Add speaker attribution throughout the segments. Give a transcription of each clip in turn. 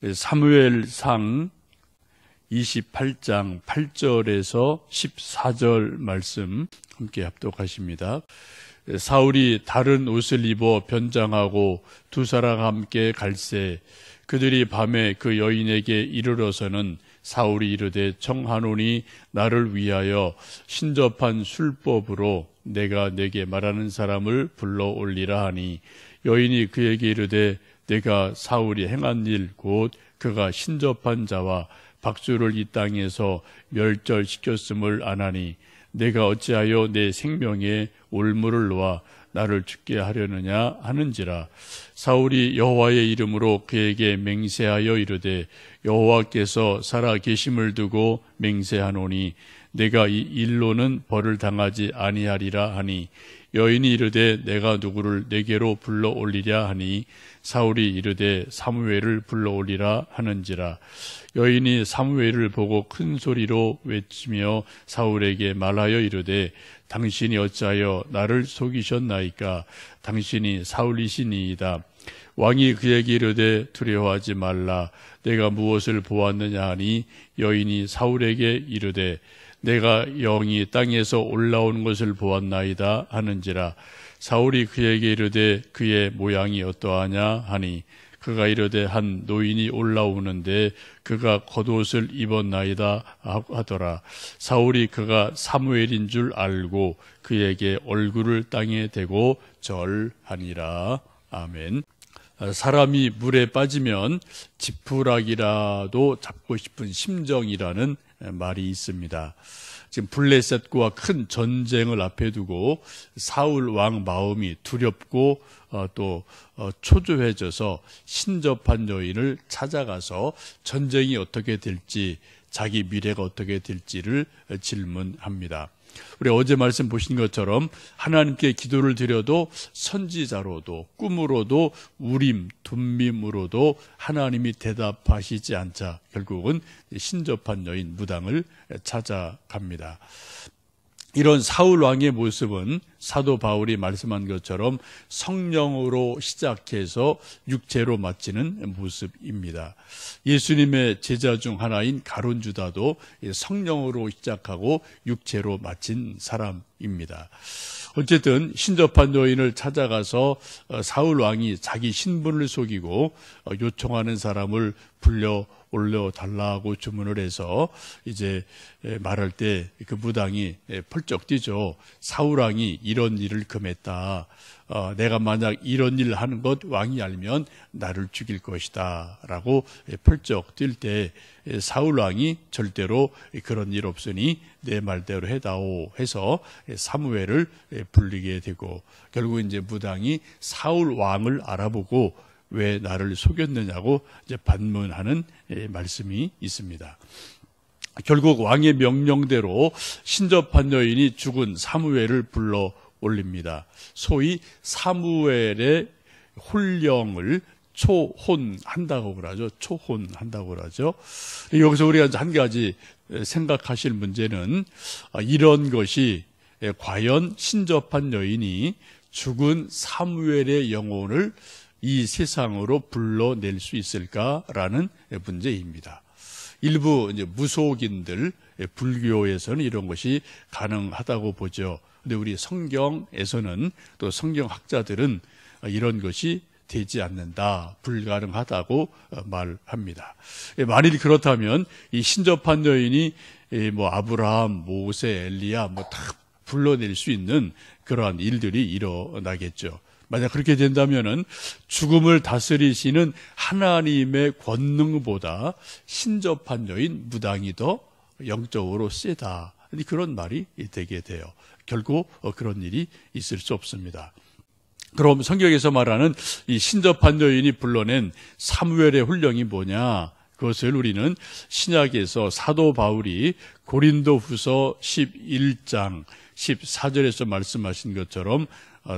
Speaker 1: 사무엘상 28장 8절에서 14절 말씀 함께 합독하십니다. 사울이 다른 옷을 입어 변장하고 두 사람과 함께 갈새 그들이 밤에 그 여인에게 이르러서는 사울이 이르되 청하노니 나를 위하여 신접한 술법으로 내가 내게 말하는 사람을 불러 올리라 하니 여인이 그에게 이르되 내가 사울이 행한 일 곧 그가 신접한 자와 박수를 이 땅에서 멸절시켰음을 아나니 내가 어찌하여 내 생명에 올무를 놓아 나를 죽게 하려느냐 하는지라. 사울이 여호와의 이름으로 그에게 맹세하여 이르되 여호와께서 살아 계심을 두고 맹세하노니 내가 이 일로는 벌을 당하지 아니하리라 하니 여인이 이르되 내가 누구를 내게로 불러 올리랴 하니 사울이 이르되 사무엘을 불러 올리라 하는지라. 여인이 사무엘을 보고 큰 소리로 외치며 사울에게 말하여 이르되 당신이 어찌하여 나를 속이셨나이까? 당신이 사울이시니이다. 왕이 그에게 이르되 두려워하지 말라. 내가 무엇을 보았느냐 하니 여인이 사울에게 이르되 내가 영이 땅에서 올라오는 것을 보았나이다 하는지라. 사울이 그에게 이르되 그의 모양이 어떠하냐 하니 그가 이르되 한 노인이 올라오는데 그가 겉옷을 입었나이다 하더라. 사울이 그가 사무엘인 줄 알고 그에게 얼굴을 땅에 대고 절하니라. 아멘. 사람이 물에 빠지면 지푸라기라도 잡고 싶은 심정이라는 말이 있습니다. 지금 블레셋과 큰 전쟁을 앞에 두고 사울 왕 마음이 두렵고 또 초조해져서 신접한 여인을 찾아가서 전쟁이 어떻게 될지 자기 미래가 어떻게 될지를 질문합니다. 우리 어제 말씀 보신 것처럼 하나님께 기도를 드려도 선지자로도 꿈으로도 우림, 둠밈으로도 하나님이 대답하시지 않자 결국은 신접한 여인 무당을 찾아갑니다. 이런 사울 왕의 모습은 사도 바울이 말씀한 것처럼 성령으로 시작해서 육체로 마치는 모습입니다. 예수님의 제자 중 하나인 가룟 유다도 성령으로 시작하고 육체로 마친 사람입니다. 어쨌든 신접한 여인을 찾아가서 사울 왕이 자기 신분을 속이고 요청하는 사람을 불러 올려달라고 주문을 해서 이제 말할 때 그 무당이 펄쩍 뛰죠. 사울 왕이 이런 일을 금했다. 내가 만약 이런 일을 하는 것 왕이 알면 나를 죽일 것이다 라고 펄쩍 뛸 때 사울 왕이 절대로 그런 일 없으니 내 말대로 해다오 해서 사무엘을 불리게 되고 결국 이제 무당이 사울 왕을 알아보고 왜 나를 속였느냐고 이제 반문하는 말씀이 있습니다. 결국 왕의 명령대로 신접한 여인이 죽은 사무엘을 불러 올립니다. 소위 사무엘의 혼령을 초혼한다고 그러죠. 초혼한다고 그러죠. 여기서 우리가 한 가지 생각하실 문제는 이런 것이 과연 신접한 여인이 죽은 사무엘의 영혼을 이 세상으로 불러낼 수 있을까라는 문제입니다. 일부 이제 무속인들, 불교에서는 이런 것이 가능하다고 보죠. 근데 우리 성경에서는 또 성경학자들은 이런 것이 되지 않는다, 불가능하다고 말합니다. 만일 그렇다면 이 신접한 여인이 뭐 아브라함, 모세, 엘리야 뭐 다 불러낼 수 있는 그러한 일들이 일어나겠죠. 만약 그렇게 된다면은 죽음을 다스리시는 하나님의 권능보다 신접한 여인 무당이 더 영적으로 세다. 그런 말이 되게 돼요. 결국 그런 일이 있을 수 없습니다. 그럼 성경에서 말하는 이 신접한 여인이 불러낸 사무엘의 훈령이 뭐냐? 그것을 우리는 신약에서 사도 바울이 고린도후서 11장 14절에서 말씀하신 것처럼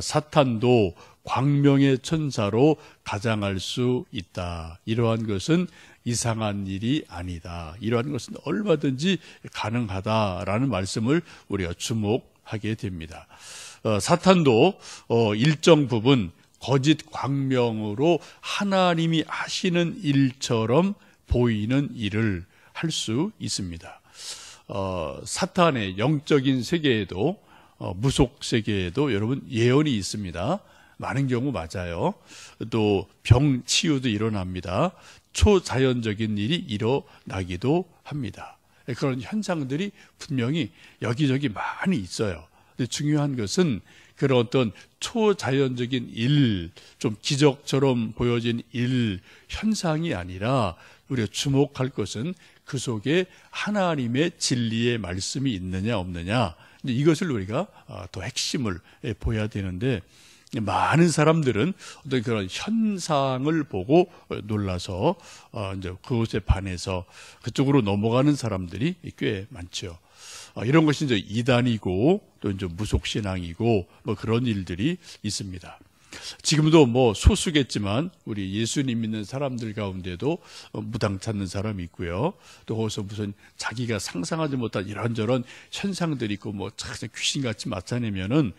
Speaker 1: 사탄도 광명의 천사로 가장할 수 있다. 이러한 것은 이상한 일이 아니다. 이러한 것은 얼마든지 가능하다라는 말씀을 우리가 주목하게 됩니다. 사탄도 일정 부분 거짓 광명으로 하나님이 하시는 일처럼 보이는 일을 할 수 있습니다. 사탄의 영적인 세계에도 무속 세계에도 여러분 예언이 있습니다. 많은 경우 맞아요. 또 병 치유도 일어납니다. 초자연적인 일이 일어나기도 합니다. 그런 현상들이 분명히 여기저기 많이 있어요. 근데 중요한 것은 그런 어떤 초자연적인 일, 좀 기적처럼 보여진 일, 현상이 아니라 우리가 주목할 것은 그 속에 하나님의 진리의 말씀이 있느냐 없느냐, 이것을 우리가 더 핵심을 보여야 되는데, 많은 사람들은 어떤 그런 현상을 보고 놀라서 이제 그것에 반해서 그쪽으로 넘어가는 사람들이 꽤 많죠. 이런 것이 이제 이단이고 또 이제 무속신앙이고 뭐 그런 일들이 있습니다. 지금도 뭐 소수겠지만 우리 예수님 믿는 사람들 가운데도 무당 찾는 사람이 있고요. 또 거기서 무슨 자기가 상상하지 못한 이런저런 현상들이 있고 뭐 귀신같이 나타내면은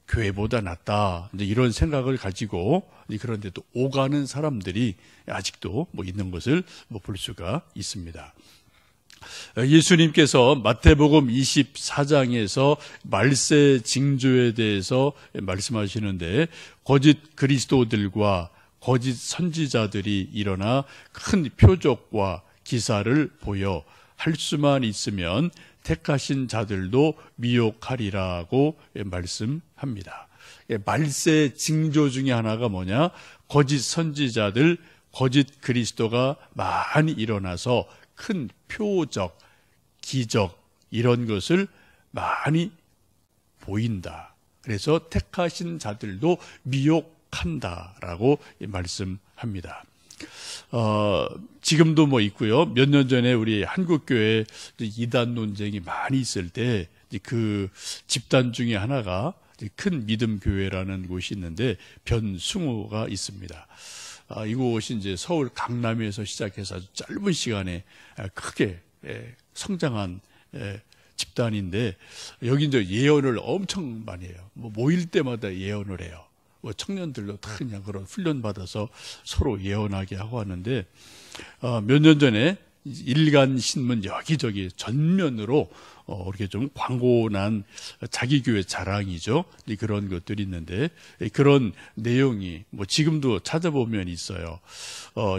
Speaker 1: 교회보다 낫다, 이제 이런 생각을 가지고 그런데 또 오가는 사람들이 아직도 뭐 있는 것을 볼 수가 있습니다. 예수님께서 마태복음 24장에서 말세 징조에 대해서 말씀하시는데, 거짓 그리스도들과 거짓 선지자들이 일어나 큰 표적과 기사를 보여 할 수만 있으면 택하신 자들도 미혹하리라고 말씀합니다. 말세 징조 중에 하나가 뭐냐? 거짓 선지자들, 거짓 그리스도가 많이 일어나서 큰 표적, 기적 이런 것을 많이 보인다. 그래서 택하신 자들도 미혹한다라고 말씀합니다. 지금도 뭐 있고요. 몇 년 전에 우리 한국교회 이단 논쟁이 많이 있을 때 그 집단 중에 하나가 큰 믿음 교회라는 곳이 있는데 변승우가 있습니다. 이곳이 이제 서울 강남에서 시작해서 아주 짧은 시간에 크게 성장한 집단인데, 여기 이제 예언을 엄청 많이 해요. 모일 때마다 예언을 해요. 청년들도 다 그냥 그런 훈련 받아서 서로 예언하게 하고 하는데, 몇 년 전에 일간 신문 여기저기 전면으로 이렇게 좀 광고 난 자기 교회 자랑이죠. 그런 것들이 있는데, 그런 내용이 지금도 찾아보면 있어요.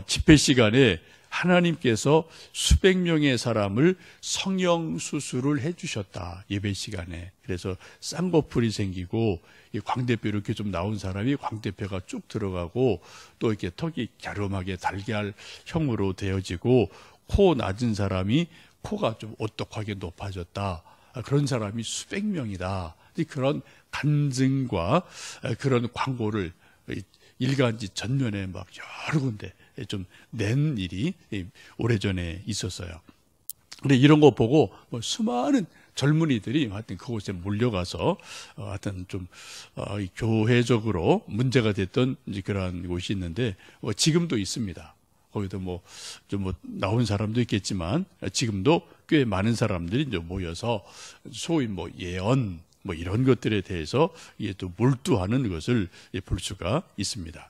Speaker 1: 집회 시간에 하나님께서 수백 명의 사람을 성형 수술을 해주셨다, 예배 시간에. 그래서 쌍꺼풀이 생기고 광대뼈 이렇게 좀 나온 사람이 광대뼈가 쭉 들어가고, 또 이렇게 턱이 갸름하게 달걀형으로 되어지고, 코 낮은 사람이 코가 좀 오똑하게 높아졌다, 그런 사람이 수백 명이다. 그런 간증과 그런 광고를 일간지 전면에 막 여러 군데 좀 낸 일이 오래전에 있었어요. 근데 이런 거 보고 수많은 젊은이들이 하여튼 그곳에 몰려가서 하여튼 좀 교회적으로 문제가 됐던 이제 그러한 곳이 있는데, 지금도 있습니다. 거기도 좀 나온 사람도 있겠지만 지금도 꽤 많은 사람들이 이제 모여서 소위 예언 이런 것들에 대해서 이게 또 몰두하는 것을 볼 수가 있습니다.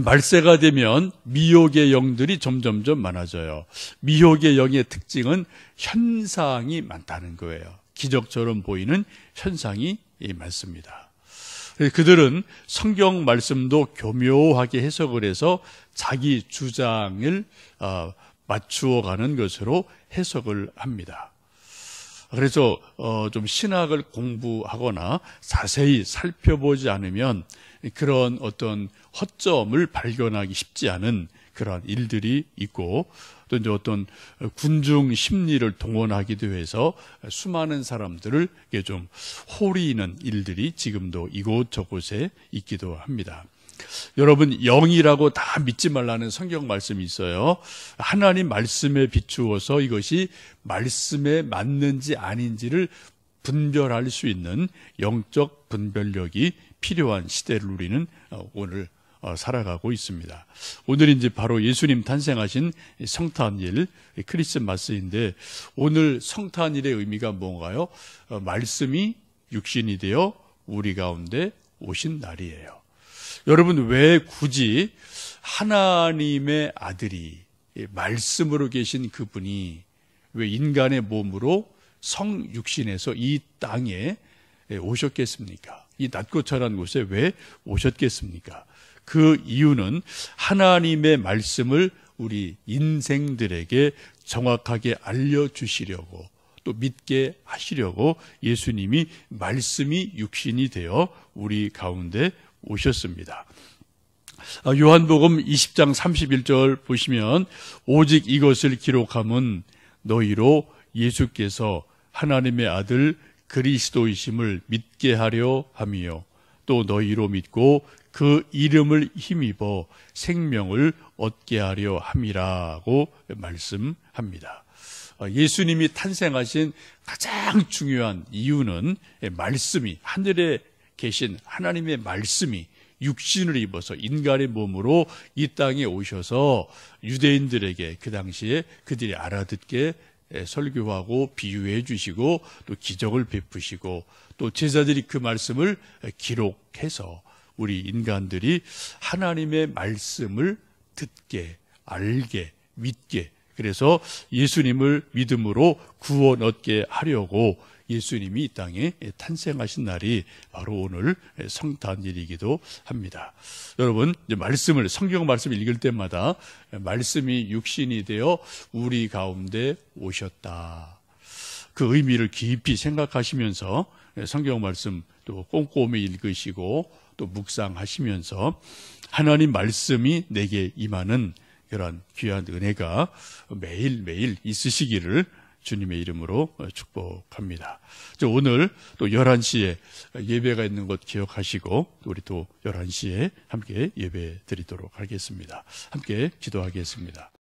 Speaker 1: 말세가 되면 미혹의 영들이 점점점 많아져요. 미혹의 영의 특징은 현상이 많다는 거예요. 기적처럼 보이는 현상이 많습니다. 그들은 성경 말씀도 교묘하게 해석을 해서 자기 주장을 맞추어 가는 것으로 해석을 합니다. 그래서 좀 신학을 공부하거나 자세히 살펴보지 않으면 그런 어떤 허점을 발견하기 쉽지 않은 그런 일들이 있고, 또 이제 어떤 군중 심리를 동원하기도 해서 수많은 사람들을 좀 호리는 일들이 지금도 이곳저곳에 있기도 합니다. 여러분, 영이라고 다 믿지 말라는 성경 말씀이 있어요. 하나님 말씀에 비추어서 이것이 말씀에 맞는지 아닌지를 분별할 수 있는 영적 분별력이 필요한 시대를 우리는 오늘 살아가고 있습니다. 오늘이 이제 바로 예수님 탄생하신 성탄일, 크리스마스인데, 오늘 성탄일의 의미가 뭔가요? 말씀이 육신이 되어 우리 가운데 오신 날이에요. 여러분, 왜 굳이 하나님의 아들이, 말씀으로 계신 그분이 왜 인간의 몸으로 성육신에서 이 땅에 오셨겠습니까? 이 낮고 천한 곳에 왜 오셨겠습니까? 그 이유는 하나님의 말씀을 우리 인생들에게 정확하게 알려주시려고, 또 믿게 하시려고 예수님이 말씀이 육신이 되어 우리 가운데 오셨습니다. 요한복음 20장 31절 보시면, 오직 이것을 기록함은 너희로 예수께서 하나님의 아들 그리스도이심을 믿게 하려 함이요, 또 너희로 믿고 그 이름을 힘입어 생명을 얻게 하려 함이라고 말씀합니다. 예수님이 탄생하신 가장 중요한 이유는 말씀이, 하늘에 계신 하나님의 말씀이 육신을 입어서 인간의 몸으로 이 땅에 오셔서 유대인들에게 그 당시에 그들이 알아듣게 설교하고 비유해 주시고, 또 기적을 베푸시고, 또 제자들이 그 말씀을 기록해서 우리 인간들이 하나님의 말씀을 듣게, 알게, 믿게, 그래서 예수님을 믿음으로 구원 얻게 하려고 예수님이 이 땅에 탄생하신 날이 바로 오늘 성탄일이기도 합니다. 여러분, 이제 말씀을, 성경 말씀을 읽을 때마다 말씀이 육신이 되어 우리 가운데 오셨다, 그 의미를 깊이 생각하시면서 성경 말씀 또 꼼꼼히 읽으시고 또 묵상하시면서 하나님 말씀이 내게 임하는 그런 귀한 은혜가 매일매일 있으시기를 주님의 이름으로 축복합니다. 오늘 또 11시에 예배가 있는 것 기억하시고, 우리 또 11시에 함께 예배 드리도록 하겠습니다. 함께 기도하겠습니다.